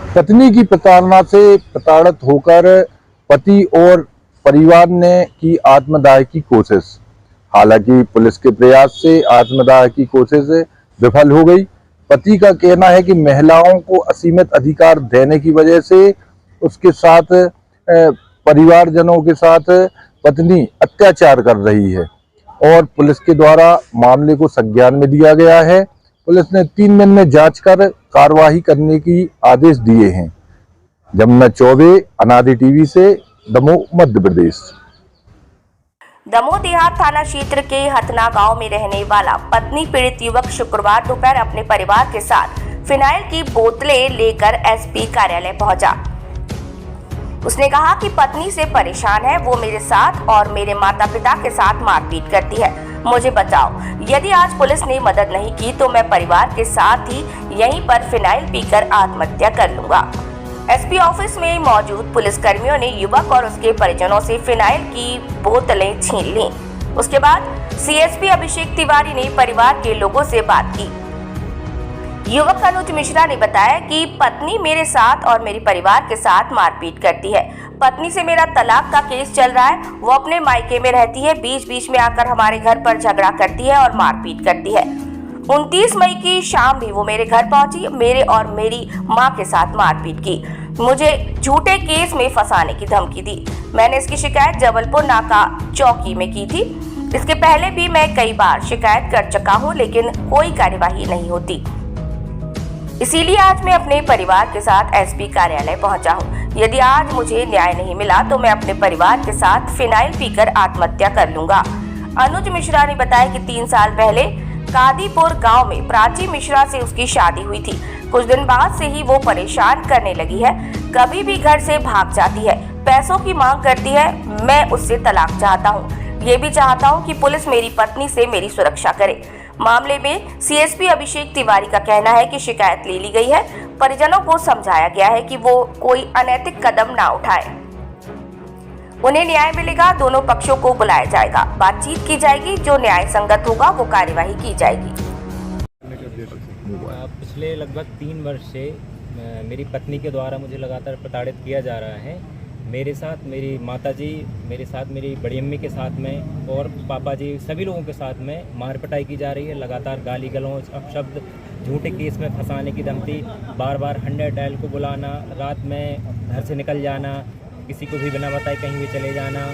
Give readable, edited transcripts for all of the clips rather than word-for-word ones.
पत्नी की प्रताड़ना से प्रताड़ित होकर पति और परिवार ने की आत्मदाह की कोशिश। हालांकि पुलिस के प्रयास से आत्मदाह की कोशिश विफल हो गई। पति का कहना है कि महिलाओं को असीमित अधिकार देने की वजह से उसके साथ परिवारजनों के साथ पत्नी अत्याचार कर रही है और पुलिस के द्वारा मामले को संज्ञान में लिया गया है। पुलिस ने 3 दिन में जांच कर कार्रवाई करने की आदेश दिए हैं। जमुना चौबे, अनादि टीवी से दमोह, मध्य प्रदेश। दमोह देहात थाना क्षेत्र के हथना गांव में रहने वाला पत्नी पीड़ित युवक शुक्रवार दोपहर अपने परिवार के साथ फिनाइल की बोतलें लेकर एसपी कार्यालय पहुंचा। उसने कहा कि पत्नी से परेशान है, वो मेरे साथ और मेरे माता पिता के साथ मारपीट करती है, मुझे बचाओ। यदि आज पुलिस ने मदद नहीं की तो मैं परिवार के साथ ही यहीं पर फिनाइल पीकर आत्महत्या कर लूंगा। एसपी ऑफिस में मौजूद पुलिसकर्मियों ने युवक और उसके परिजनों से फिनाइल की बोतलें छीन लीं। उसके बाद सीएसपी अभिषेक तिवारी ने परिवार के लोगों से बात की। युवक अनुज मिश्रा ने बताया कि पत्नी मेरे साथ और मेरे परिवार के साथ मारपीट करती है। पत्नी से मेरा तलाक का केस चल रहा है, वो अपने मायके में रहती है, बीच बीच में आकर हमारे घर पर झगड़ा करती है और मारपीट करती है। 29 मई की शाम भी वो मेरे घर पहुंची, मेरे और मेरी मां के साथ मारपीट की, मुझे झूठे केस में फंसाने की धमकी दी। मैंने इसकी शिकायत जबलपुर नाका चौकी में की थी। इसके पहले भी मैं कई बार शिकायत कर चुका हूं, लेकिन कोई कार्यवाही नहीं होती। इसीलिए आज मैं अपने परिवार के साथ एसपी कार्यालय पहुंचा हूं। यदि आज मुझे न्याय नहीं मिला तो मैं अपने परिवार के साथ फिनाइल पीकर आत्महत्या कर लूंगा। अनुज मिश्रा ने बताया कि 3 साल पहले कादीपुर गांव में प्राची मिश्रा से उसकी शादी हुई थी। कुछ दिन बाद से ही वो परेशान करने लगी है, कभी भी घर से भाग जाती है, पैसों की मांग करती है। मैं उससे तलाक चाहता हूँ, ये भी चाहता हूँ कि पुलिस मेरी पत्नी से मेरी सुरक्षा करे। मामले में सीएसपी अभिषेक तिवारी का कहना है कि शिकायत ले ली गई है, परिजनों को समझाया गया है कि वो कोई अनैतिक कदम ना उठाए, उन्हें न्याय मिलेगा, दोनों पक्षों को बुलाया जाएगा, बातचीत की जाएगी, जो न्याय संगत होगा वो कार्यवाही की जाएगी। पिछले लगभग 3 वर्ष से मेरी पत्नी के द्वारा मुझे लगातार प्रताड़ित किया जा रहा है। मेरे साथ मेरी माताजी, मेरे साथ मेरी बड़ी अम्मी के साथ में और पापा जी, सभी लोगों के साथ में मार पिटाई की जा रही है। लगातार गाली गलौज, अपशब्द, झूठे केस में फंसाने की धमकी, बार बार 100 डायल को बुलाना, रात में घर से निकल जाना, किसी को भी बिना बताए कहीं भी चले जाना,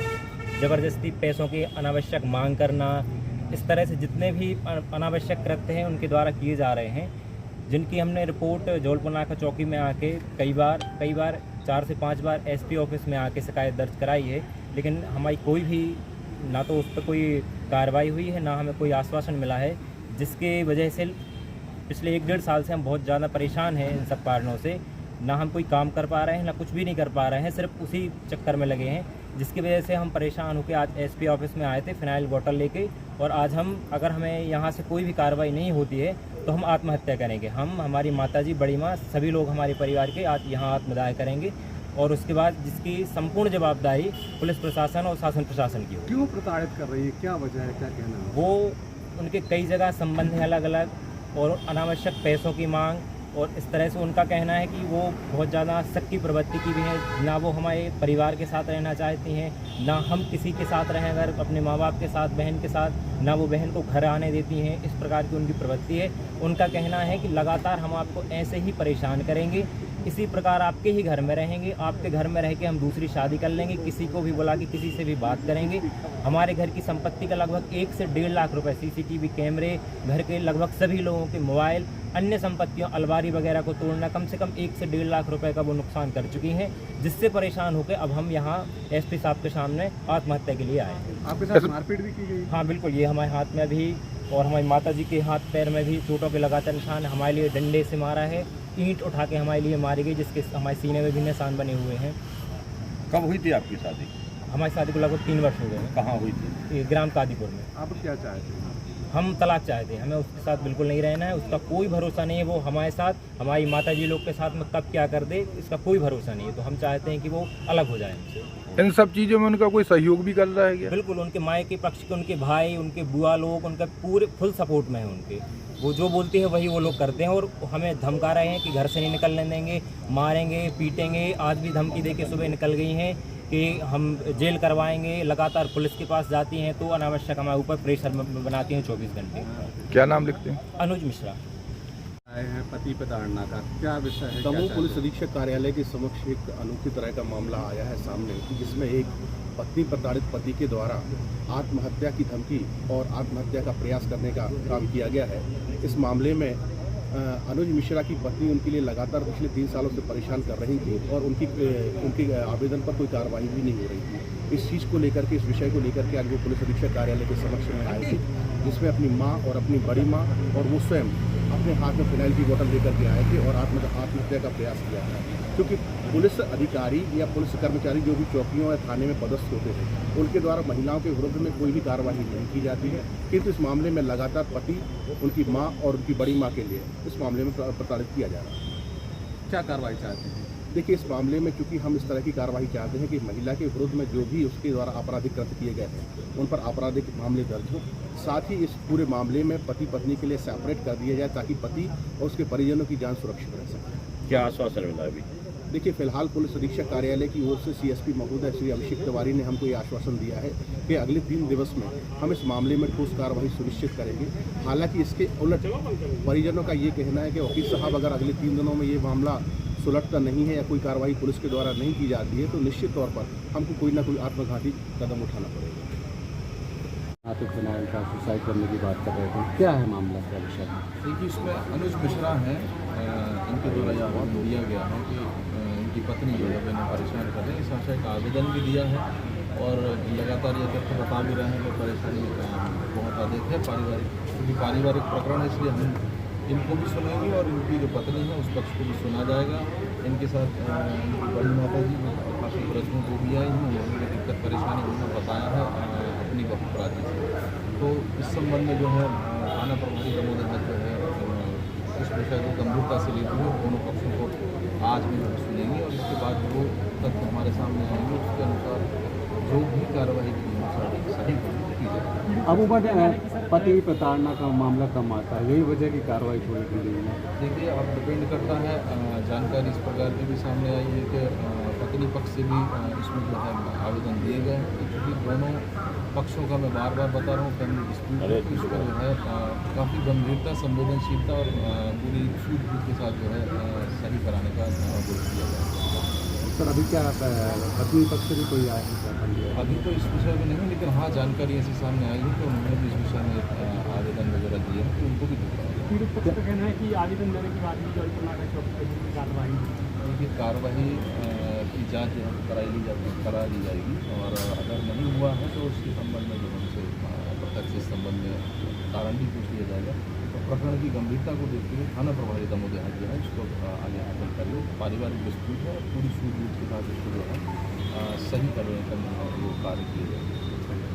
ज़बरदस्ती पैसों की अनावश्यक मांग करना, इस तरह से जितने भी अनावश्यक कृत्य हैं उनके द्वारा किए जा रहे हैं, जिनकी हमने रिपोर्ट जबलपुर नाका चौकी में आके कई बार 4 से 5 बार एसपी ऑफिस में आके शिकायत दर्ज कराई है, लेकिन हमारी कोई भी ना तो उस पर कोई कार्रवाई हुई है, ना हमें कोई आश्वासन मिला है, जिसके वजह से पिछले 1-1.5 साल से हम बहुत ज़्यादा परेशान हैं इन सब कारणों से। ना हम कोई काम कर पा रहे हैं, ना कुछ भी नहीं कर पा रहे हैं, सिर्फ उसी चक्कर में लगे हैं, जिसकी वजह से हम परेशान होकर आज एसपी ऑफिस में आए थे फिनाइल बोतल लेके। और आज हम, अगर हमें यहाँ से कोई भी कार्रवाई नहीं होती है तो हम आत्महत्या करेंगे। हम, हमारी माताजी, बड़ी माँ, सभी लोग हमारे परिवार के आज यहाँ आत्मदाह करेंगे और उसके बाद जिसकी संपूर्ण जवाबदारी पुलिस प्रशासन और शासन प्रशासन की होगी। क्यों प्रताड़ित कर रही है, क्या वजह है, क्या कहना है? वो उनके कई जगह संबंध हैं अलग अलग और अनावश्यक पैसों की मांग, और इस तरह से उनका कहना है कि वो बहुत ज़्यादा शक प्रवृत्ति की भी है, ना वो हमारे परिवार के साथ रहना चाहती हैं, ना हम किसी के साथ रहें, अगर अपने माँ बाप के साथ, बहन के साथ, ना वो बहन को घर आने देती हैं। इस प्रकार की उनकी प्रवृत्ति है। उनका कहना है कि लगातार हम आपको ऐसे ही परेशान करेंगे, इसी प्रकार आपके ही घर में रहेंगे, आपके घर में रह के हम दूसरी शादी कर लेंगे, किसी को भी बुला के किसी से भी बात करेंगे। हमारे घर की संपत्ति का लगभग 1 से 1.5 लाख रुपए, सीसीटीवी कैमरे, घर के लगभग सभी लोगों के मोबाइल, अन्य संपत्तियों, अलमारी वगैरह को तोड़ना, कम से कम 1 से 1.5 लाख रुपए का वो नुकसान कर चुकी हैं, जिससे परेशान होकर अब हम यहाँ एसपी साहब के सामने आत्महत्या के लिए आए। आपके साथ मारपीट भी की गई? हाँ बिल्कुल, ये हमारे हाथ में भी और हमारी माताजी के हाथ पैर में भी चोटों के लगातार निशान, हमारे लिए डंडे से मारा है, ईंट उठा के हमारे लिए मारी गई, जिसके हमारे सीने में भी निशान बने हुए हैं। कब हुई थी आपकी शादी? हमारी शादी को लगभग 3 वर्ष हो गए हैं। कहाँ हुई थी? ग्राम कादीपुर में। आप क्या चाहते हैं? हम तलाक चाहते हैं, हमें उसके साथ बिल्कुल नहीं रहना है, उसका कोई भरोसा नहीं है, वो हमारे साथ, हमारी माताजी लोग के साथ में कब क्या कर दे इसका कोई भरोसा नहीं है, तो हम चाहते हैं कि वो अलग हो जाए। इन सब चीज़ों में उनका कोई सहयोग भी कर रहा है क्या? बिल्कुल, उनके मायके पक्ष के, उनके भाई, उनके बुआ लोग, उनका पूरे फुल सपोर्ट में है उनके। वो जो बोलते हैं वही वो लोग करते हैं और हमें धमका रहे हैं कि घर से नहीं निकलने देंगे, मारेंगे, पीटेंगे। आज भी धमकी दे के सुबह निकल गई हैं कि हम जेल करवाएंगे। लगातार पुलिस के पास जाती हैं तो अनावश्यक हमारे ऊपर प्रेशर बनाती हैं 24 घंटे। क्या नाम लिखते हैं? अनुज मिश्रा। आए हैं पति प्रताड़ना का क्या विषय है? दमोह क्या पुलिस चाहते अधीक्षक कार्यालय के समक्ष एक अनोखी तरह का मामला आया है सामने, जिसमें एक पत्नी प्रताड़ित पति के द्वारा आत्महत्या की धमकी और आत्महत्या का प्रयास करने का काम किया गया है। इस मामले में अनुज मिश्रा की पत्नी उनके लिए लगातार पिछले 3 सालों से परेशान कर रही थी और उनकी आवेदन पर कोई कार्रवाई भी नहीं हो रही थी। इस चीज़ को लेकर के, इस विषय को लेकर के आज वो पुलिस अधीक्षक कार्यालय के समक्ष में आए थे, जिसमें अपनी माँ और अपनी बड़ी माँ और वो स्वयं अपने हाथ में फिनाइल की बोतल लेकर के आए थे और आत्महत्या का प्रयास किया था। क्योंकि पुलिस अधिकारी या पुलिस कर्मचारी जो भी चौकियों या थाने में पदस्थ होते हैं, उनके द्वारा महिलाओं के विरुद्ध में कोई भी कार्रवाई नहीं की जाती है, किंतु इस मामले में लगातार पति, उनकी मां और उनकी बड़ी मां के लिए इस मामले में प्रताड़ित किया जा रहा है। क्या कार्रवाई चाहते हैं? देखिए, इस मामले में चूंकि हम इस तरह की कार्रवाई चाहते हैं कि महिला के विरुद्ध में जो भी उसके द्वारा आपराधिक कृत्य किए गए हैं उन पर आपराधिक मामले दर्ज हो। साथ ही इस पूरे मामले में पति पत्नी के लिए सेपरेट कर दिया जाए ताकि पति और उसके परिजनों की जान सुरक्षित रह सके। क्या आश्वासन मिला अभी? देखिए, फिलहाल पुलिस अधीक्षक कार्यालय की ओर से सीएसपी महोदय श्री अभिषेक तिवारी ने हमको ये आश्वासन दिया है कि अगले 3 दिवस में हम इस मामले में ठोस कार्रवाई सुनिश्चित करेंगे। हालांकि इसके उलट परिजनों का ये कहना है कि वकील साहब अगर अगले 3 दिनों में ये मामला सुलझता नहीं है या कोई कार्रवाई पुलिस के द्वारा नहीं की जाती है तो निश्चित तौर पर हमको कोई ना कोई आत्मघाती कदम उठाना पड़ेगा। आप एक फिनाइल का सुसाइड करने की बात कर रहे थे, क्या है मामला क्या विषय है? देखिए, इसमें अनुज मिश्रा हैं, इनके द्वारा यह आवेदन दिया गया है कि इनकी पत्नी जो है इन्हें परेशान कर रही है। इस आशय का आवेदन भी दिया है और लगातार ये तथ्य बता भी रहे हैं कि परेशानी बहुत अधिक है पारिवारिक, क्योंकि पारिवारिक प्रकरण है, इसलिए हम इनको भी सुनेंगे और इनकी जो पत्नी है उस पक्ष को भी सुना जाएगा। इनके साथ इनकी बड़ी माता जी काफ़ी प्रश्नों को भी आई हैं, उन्होंने दिक्कत परेशानी उन्होंने बताया है अपनी बहू से। तो इस संबंध में जो है थाना प्रभारी दमोह जो है इस विषय को गंभीरता से लेते हुए दोनों पक्षों को आज भी सुनेंगे और इसके बाद जो तथ्य हमारे सामने आएंगे उसके अनुसार जो भी कार्रवाई की सही की जाएगी। अब पति प्रताड़ना का मामला कम आता है, यही वजह की कार्रवाई थोड़ी की गई है। देखिए, अब डिपेंड करता है, जानकारी इस प्रकार की भी सामने आई है कि पत्नी पक्ष से भी इसमें जो है आवेदन दिए गए हैं, क्योंकि दोनों पक्षों का मैं बार बार बता रहा हूँ फैमिली डिस्प्यूट इस पर जो है काफ़ी गंभीरता, संवेदनशीलता और पूरी सूझबूझ के साथ जो है सही कराने का प्रयास किया जाएगा। सर, अभी क्या आता है, पत्नी पक्ष से भी कोई आया है? अभी तो इस विषय में नहीं, लेकिन हाँ जानकारी ऐसी सामने आई है कि उन्होंने भी इस विषय में आवेदन वगैरह दिए हैं, तो उनको भी पीड़ित पक्ष का कहना है कि आवेदन देने के बाद भी जो कार्रवाई देखिए, कार्रवाई की जांच करा ली जाएगी और अगर नहीं हुआ है तो उसके संबंध में जो उनसे प्रत्यक्ष इस संबंध में कारण भी पूछ लिया जाएगा। तो प्रकरण की गंभीरता को देखते हुए थाना प्रभारी दमोह जो है इसको आगे हैंडल करिए। पारिवारिक डिस्प्यूट है, पूरी सूझबूझ के साथ इसको जो है सही करने का वो कार्य किए जाएंगे।